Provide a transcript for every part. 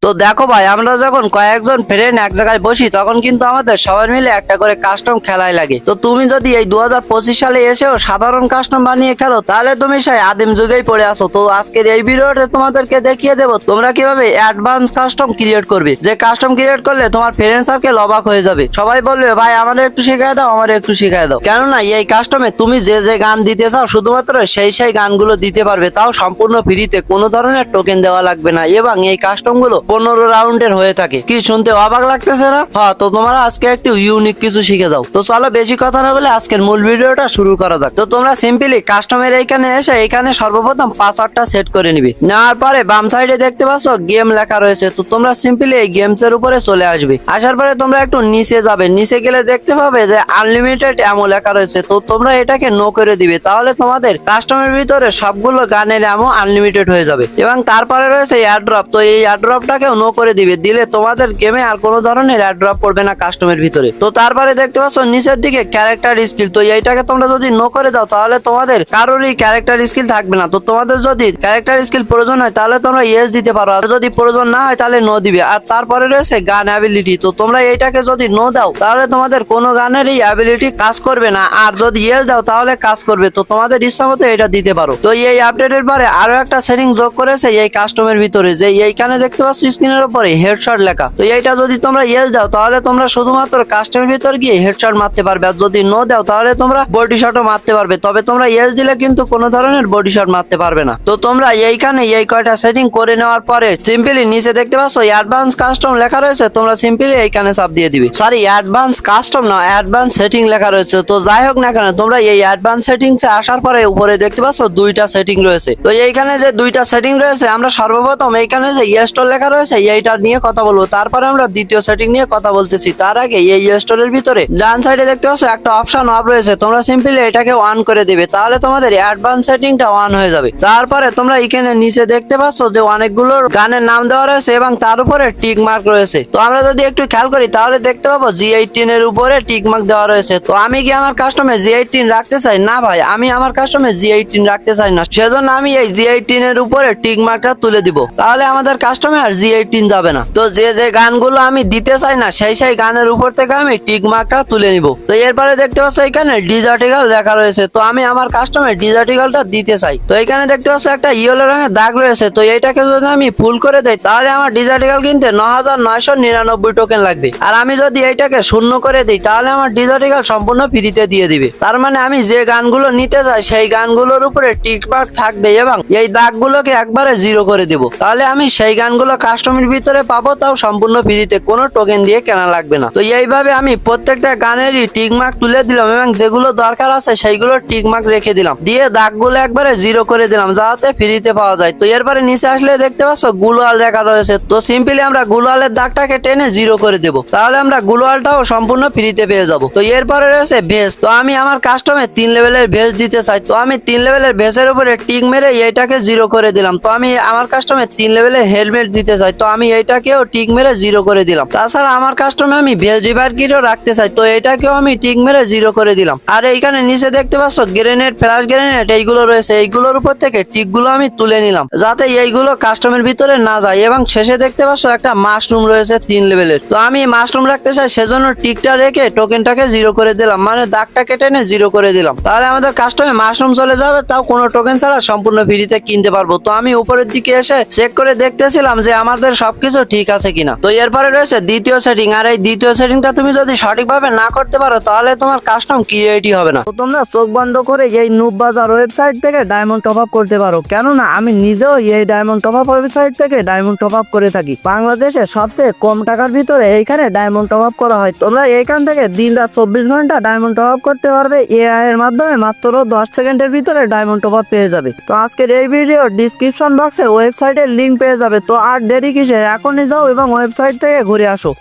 তো দেখো ভাই, আমরা যখন কয়েকজন ফ্রেন্ড এক জায়গায় বসি তখন কিন্তু আমাদের সবাই মিলে একটা করে কাস্টম খেলায় লাগে। তো তুমি যদি এই 2025 সালে এসেও সাধারণ কাস্টম বানিয়ে খেলো তাহলে তুমি সেই আদিম যুগেই পড়ে আসো। তো আজকের এই ভিডিওতে তোমাদেরকে দেখিয়ে দেবো তোমরা কিভাবে অ্যাডভান্স কাস্টম ক্রিয়েট করবে, যে কাস্টম ক্রিয়েট করলে তোমার ফ্রেন্ড সার্কেল অবাক হয়ে যাবে। সবাই বলবে ভাই আমাদের একটু শিখাই দাও, আমাদের একটু শিখাই দাও। কেননা এই কাস্টমে তুমি যে যে গান দিতে চাও শুধুমাত্র সেই গানগুলো দিতে পারবে, তাও সম্পূর্ণ ফ্রিতে, কোনো ধরনের টোকেন দেওয়া লাগবে না। এবং এই কাস্টম গুলো 15 রাউন্ডের হয়ে থাকে। কি শুনতে অবাক লাগতেছে না? হ্যাঁ, তো তোমরা আজকে একটু ইউনিক কিছু শিখে যাও। তো চলো বেশি কথা না বলে আজকের মূল ভিডিওটা শুরু করা যাক। তো তোমরা সিম্পলি কাস্টমের এইখানে এসে এখানে সর্বপ্রথম পাসওয়ার্ডটা সেট করে নিবে। নেওয়ার পরে বাম সাইডে দেখতে পাচ্ছ গেম লেখা রয়েছে। তো তোমরা সিম্পলি এই গেমস এর উপরে চলে আসবে। আসার পরে তোমরা একটু নিচে যাবে, নিচে গেলে দেখতে পাবে যে আনলিমিটেড অ্যামো লেখা রয়েছে। তো তোমরা এটাকে নো করে দিবে, তাহলে তোমাদের কাস্টমের ভিতরে সবগুলো গানের অ্যামো আনলিমিটেড হয়ে যাবে। এবং তারপরে রয়েছে এয়ারড্রপ। তো এই এয়ারড্রপটাকেও নো করে দিবে, দিলে তোমাদের গেমে আর কোনো ধরনের এয়ারড্রপ পড়বে না কাস্টমের ভিতরে। তো তারপরে দেখতে পাচ্ছ নিচের দিকে ক্যারেক্টার স্কিল। তো এইটাকে তোমরা যদি নো করে দাও তাহলে তোমাদের কারোরই ক্যারেক্টার স্কিল থাকবে না। তো তোমাদের যদি ক্যারেক্টার স্কিল প্রয়োজন হয় তাহলে তোমরা ইয়েস দিতে পারো, আর যদি প্রয়োজন না হয় তাহলে নো দিবে। আর তারপরে রয়েছে গান অ্যাবিলিটি। তো তোমরা এইটাকে যদি নো দাও তাহলে তোমাদের কোনো গানের এই অ্যাবিলিটি কাজ করবে না, আর যদি ইয়েস দাও তাহলে কাজ করবে। তো তোমাদের ইচ্ছা মতো এটা দিতে পারো। তো এই আপডেটের পরে আরো একটা সেটিং যোগ করেছে এই কাস্টমের ভিতরে, যে এইখানে দেখতে পাচ্ছ স্ক্রিনের উপরে হেডশট লেখা। তো এইটা যদি তোমরা ইয়েস দাও তাহলে তোমরা শুধুমাত্র কাস্টমের ভিতর গিয়ে হেডশট মারতে পারবে, আর যদি নো দাও তাহলে তোমরা বডি শটও মারতে পারবে। তবে তোমরা ইয়েস দিলে কিন্তু কোনো ধরনের বডি শট মারতে পারবে না। তো তোমরা এইখানে এই কয়টা সেটিং করে নেওয়ার পরে সিম্পলি নিচে দেখতে পাচ্ছ অ্যাডভান্স কাস্টম লেখা রয়েছে। তোমরা সিম্পলি এইখানে চাপ দিয়ে দিবে। সরি, অ্যাডভান্স কাস্টম না, অ্যাডভান্স সেটিং লেখা রয়েছে। তো যাই হোক না কেন, তোমরা এই অ্যাডভান্স সেটিংসে আসার পরে উপরে দেখতে পাচ্ছ দুইটা সেটিং রয়েছে। তো এইখানে যে দুইটা সেটিং রয়েছে, আমরা সর্বপ্রথম এইখানে যে স্টোর লেখা রয়েছে এইটা নিয়ে কথা বলবো, তারপরে আমরা দ্বিতীয় সেটিং নিয়ে কথা বলতেছি। তার আগে এই স্টোরের ভিতরে ডান সাইডে দেখতে পাচ্ছ একটা অপশন অফ রয়েছে। তোমরা সিম্পলি এটাকে অন করে দিবে, তাহলে তোমাদের অ্যাডভান্স সেটিংটা অন হয়ে যাবে। তারপরে তোমরা এখানে নিচে দেখতে পাচ্ছ যে অনেকগুলো গানের নাম দেওয়া রয়েছে এবং তার উপরে টিক মার্ক রয়েছে। তো আমরা যদি একটু খেয়াল করি তাহলে দেখতে পাবো G18 এর উপরে টিক মার্ক দেওয়া রয়েছে। তো আমি কি আমার কাস্টমে G18 রাখতে চাই? না ভাই, আমি আমার কাস্টমে G18 রাখতে চাই না, সেজন্য আমি এই G18 এর উপরে টিক মার্কটা তুলে দিব, তাহলে আমাদের কাস্টমে আর G18 যাবে না। তো যে যে গানগুলো আমি দিতে চাই না সেই গানের উপর থেকে আমি টিক মার্কটা তুলে নিব। তো এরপরে দেখতে পাচ্ছ এখানে ডিজার্টিক্যাল লেখা রয়েছে। তো আমি আমার কাস্টমে ডিজার্টিক্যালটা দিতে চাই। তো এখানে দেখতে পাচ্ছ একটা ইয়েলো রঙের দাগ রয়েছে। তো এইটাকে যদি আমি ফুল করে দেই তাহলে আমার ডিজার্টিক্যাল কিনতে 9999 টোকেন লাগবে। আর আমি যদি এইটাকে শূন্য করে দিই তাহলে আমার ডিজার্টিক্যাল সম্পূর্ণ ফ্রিতে দিয়ে দিবে। তার মানে আমি যে গানগুলো নিতে চাই সেই গানগুলোর উপরে টিক মার্ক থাকবে এবং এই দাগগুলোকে একবারে জিরো করে দিব, তাহলে আমি সেই গানগুলো কাস্টমের ভিতরে পাবো, তাও সম্পূর্ণ ফ্রিতে, কোনো টোকেন দিয়ে কেনা লাগবে না। তো এইভাবে আমি প্রত্যেকটা গানেরই টিক মার্ক তুলে দিলাম এবং যেগুলো দরকার আছে সেইগুলো টিক মার্ক রেখে দিলাম, দিয়ে দাগগুলো একবারে জিরো করে দিলাম যাতে ফ্রিতে পাওয়া যায়। তো এরপরে নিচে আসলে দেখতে পাচ্ছ গ্লোয়াল লেখা রয়েছে। তো সিম্পলি আমরা গ্লোয়ালের দাগটাকে টেনে জিরো করে দেবো, তাহলে আমরা গ্লোয়ালটাও সম্পূর্ণ ফ্রিতে পেয়ে যাবো। তো এরপরে রয়েছে ভেজ। তো আমি আমার কাস্টমে 3 লেভেলের ভেজ দিতে চাই। তো আমি 3 লেভেলের ভেজের উপরে টিক মেরে এইটাকে জিরো করে দিলাম। তো আমি আমার কাস্টমে 3 লেভেলের হেলমেট দিতে চাই। তো আমি এইটাকেও টিক মেরে জিরো করে দিলাম। তাছাড়া আমার কাস্টমে আমি ভেজ রিভার কিটও রাখতে চাই। তো এটাকেও আমি টিক মেরে জিরো করে দিলাম। আর এইখানে নিচে দেখতে পাচ্ছ গ্রেনেড, ফ্ল্যাশ গ্রেনেড এইগুলো রয়েছে। এইগুলোর উপর থেকে টিকগুলো আমি তুলে নিলাম যাতে এইগুলো কাস্টমের ভিতরে না যায়। এবং শেষে দেখতে পাচ্ছ একটা মাশরুম রয়েছে 3 লেভেলের। তো আমি মাশরুম রাখতে চাই, সেজন্য টিকটা রেখে টোকেনটাকে জিরো করে দিলাম, মানে দাগটা কেটে নিয়ে জিরো করে দিলাম। তাহলে আমাদের কাস্টমে মাশরুম চলে যাবে, তাও কোনো টোকেন ছাড়া সম্পূর্ণ ফ্রিতে কিনতে পারবো। তো আমি উপরের দিকে এসে চেক করে দেখতেছিলাম যে আমাদের সবকিছু ঠিক আছে কিনা। তো এরপরে রয়েছে দ্বিতীয় সেটিং। আর এই দ্বিতীয় সেটিংটা তুমি যদি সঠিকভাবে না করতে পারো তাহলে তোমার কাস্টম ক্রিয়েটই হবে না। তো তোমরা চোখ বন্ধ করে এই নুব বাজার ওয়েবসাইট থেকে ডায়মন্ড টপ আপ করতে পারো, কেননা আমি নিজেও এই ডায়মন্ড টপ আপ ওয়েবসাইট থেকে ডায়মন্ড টপ আপ করে থাকি। বাংলাদেশে সবচেয়ে কম টাকার ভিতরে এইখানে ডায়মন্ড টপ আপ করা হয়। তোমরা এইখান থেকে দিন রাত 24 ঘন্টা ডায়মন্ড টপ আপ করতে পারবে এআই এর মাধ্যমে। মাত্র 10 সেকেন্ডের ভিতরে ডায়মন্ড টপ আপ পেয়ে যাবে। তো আজকের এই ভিডিও ডিসক্রিপশন বক্সে ওয়েবসাইটের লিংক পেয়ে যাবে। তো আর দেরি কিসে, এখনই যাও এবং ওয়েবসাইট থেকে ঘুরে আসো।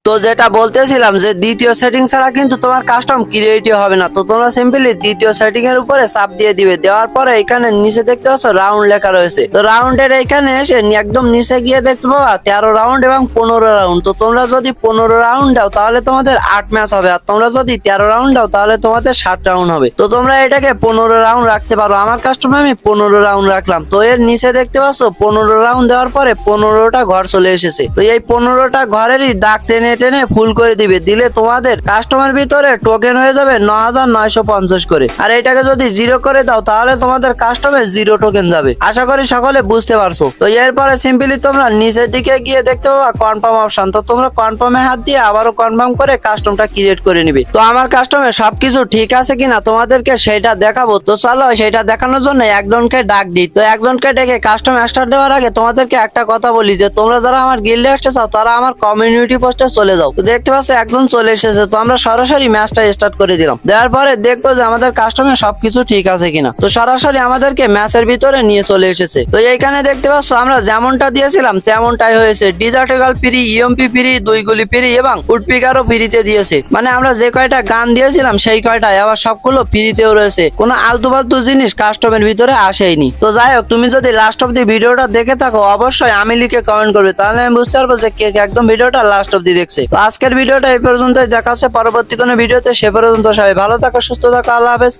তো যেটা বলতেছিলাম যে দ্বিতীয় সেটিং ছাড়া কিন্তু তোমার কাস্টম ক্রিয়েটই হবে না। তো তোমরা সিম্পলি দ্বিতীয় সেটিং এর উপরে চাপ দিয়ে দিবে, দেওয়ার পরে এখানে নিচে দেখতে পাচ্ছ রাউন্ড লেখা রয়েছে। তো রাউন্ডের এখানে এসে একদম নিচে গিয়ে দেখতে পাবা 13 রাউন্ড এবং 15 রাউন্ড। তো তোমরা যদি 15 রাউন্ড দাও তাহলে তোমাদের 8 ম্যাচ হবে, আর তোমরা যদি 13 রাউন্ড দাও তাহলে তোমাদের 7 রাউন্ড হবে। তো তোমরা এটাকে 15 রাউন্ড রাখতে পারো। আমার কাস্টমে আমি 15 রাউন্ড রাখলাম। তো এর নিচে দেখতে পাচ্ছ 15 রাউন্ড দেওয়ার পরে 15টা ঘর চলে এসেছে। তো এই 15টা ঘরেরই দাগ টেনে টেনে ফুল করে দিবে, দিলে তোমাদের কাস্টমার ভিতরে টোকেন হয়ে যাবে 9950 করে। আর এটাকে যদি 0 করে দাও তাহলে তোমাদের কাস্টমে 0 টোকেন যাবে। আশা করি সকলে বুঝতে পারছো। তো এরপরে সিম্পলি তোমরা নিচের দিকে গিয়ে দেখতে পাবা কনফার্ম অপশন। তো তোমরা কনফার্মে হাত দিয়ে আবারও কনফার্ম করে কাস্টমটা ক্রিয়েট করে নিবে। তো আমার কাস্টমে সবকিছু ঠিক আছে কিনা তোমাদেরকে সেটা দেখাবো। তো চলো সেটা দেখানোর জন্য একজনকে ডাক দিই। তো একজনকে ডেকে কাস্টম স্টার্ট দেওয়ার আগে তোমাদেরকে একটা কথা বলি যে তোমরা যারা আমার গিল্ডে আসতে চাও তারা আমার কমিউনিটি পোস্টে চলে যাও। তো দেখতে পাচ্ছ একজন চলে এসেছে। তো আমরা সরাসরি ম্যাচটা স্টার্ট করে দিলাম। দেওয়ার পরে দেখবো যে আমাদের কাস্টমে সবকিছু ঠিক আছে কিনা। তো সরাসরি আমাদেরকে ম্যাচের ভিতরে নিয়ে চলে এসেছে। তো এইখানে দেখতে পাচ্ছ আমরা যেমনটা দিয়েছিলাম তেমনটাই হয়েছে। ডিজার্টেগাল ফ্রি, ইএমপি ফ্রি, 2 গুলি ফ্রি এবং উডপিকারও ফ্রিতে দিয়েছে। মানে আমরা যে কয়টা গান দিয়েছিলাম সেই কয়টাই আবার সবগুলো ফ্রিতেও রয়েছে। কোনো আলতু ফালতু জিনিস কাস্টমের ভিতরে আসেনি। তো যাই হোক, তুমি যদি লাস্ট অব্দি ভিডিওটা দেখে থাকো অবশ্যই আমি লিখে কমেন্ট করবে, তাহলে আমি বুঝতে পারবো যে কে একদম ভিডিওটা লাস্ট অব্দি দেখছে। তো আজকের ভিডিওটা এই পর্যন্তই, দেখা হচ্ছে পরবর্তী কোনো ভিডিওতে। সে পর্যন্ত সবাই ভালো থাকো, সুস্থ থাকো, আল্লাহ হাফেজ।